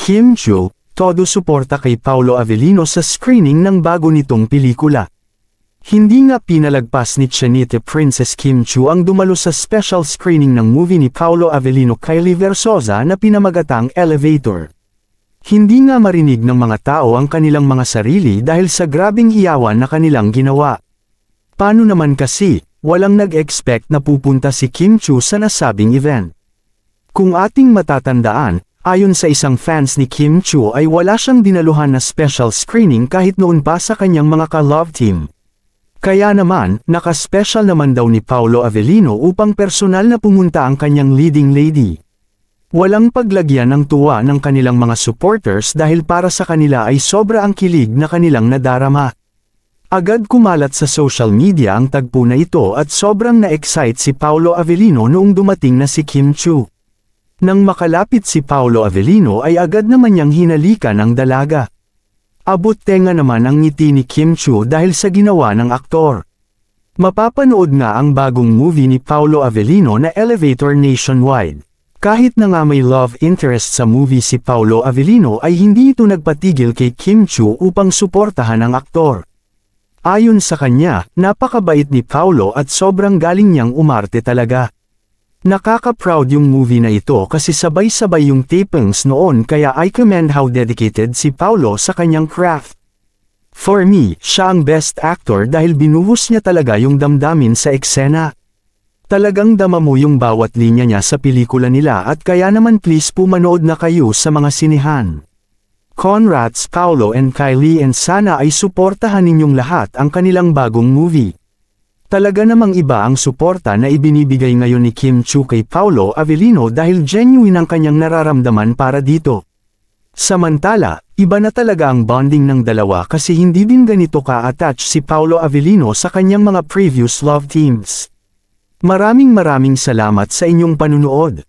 Kim Chiu, todo suporta kay Paolo Avellino sa screening ng bago nitong pelikula. Hindi nga pinalagpas ni Chinita Princess Kim Chiu ang dumalo sa special screening ng movie ni Paolo Avellino Kylie Versosa na pinamagatang Elevator. Hindi nga marinig ng mga tao ang kanilang mga sarili dahil sa grabing hiyawan na kanilang ginawa. Paano naman kasi, walang nag-expect na pupunta si Kim Chiu sa nasabing event. Kung ating matatandaan, ayon sa isang fans ni Kim Chiu ay wala siyang dinaluhan na special screening kahit noon pa sa kanyang mga ka-love team. Kaya naman, naka-special naman daw ni Paolo Avellino upang personal na pumunta ang kanyang leading lady. Walang paglagyan ng tuwa ng kanilang mga supporters dahil para sa kanila ay sobra ang kilig na kanilang nadarama. Agad kumalat sa social media ang tagpo na ito at sobrang na-excite si Paolo Avellino noong dumating na si Kim Chiu. Nang makalapit si Paolo Avellino ay agad naman niyang hinalikan ang dalaga. Abot tenga naman ang ngiti ni Kim Chiu dahil sa ginawa ng aktor. Mapapanood nga ang bagong movie ni Paolo Avellino na Elevator nationwide. Kahit na nga may love interest sa movie si Paolo Avellino ay hindi ito nagpatigil kay Kim Chiu upang suportahan ang aktor. Ayon sa kanya, napakabait ni Paolo at sobrang galing niyang umarte talaga. Nakaka-proud yung movie na ito kasi sabay-sabay yung tapings noon kaya I commend how dedicated si Paolo sa kanyang craft. For me, siya ang best actor dahil binuhos niya talaga yung damdamin sa eksena. Talagang dama mo yung bawat linya niya sa pelikula nila at kaya naman please pumanood na kayo sa mga sinihan. Congrats Paolo and Kylie and sana ay suportahan ninyong lahat ang kanilang bagong movie. Talaga namang iba ang suporta na ibinibigay ngayon ni Kim Chiu kay Paolo Avellino dahil genuine ang kanyang nararamdaman para dito. Samantala, iba na talaga ang bonding ng dalawa kasi hindi din ganito ka-attach si Paolo Avellino sa kanyang mga previous love teams. Maraming salamat sa inyong panunood.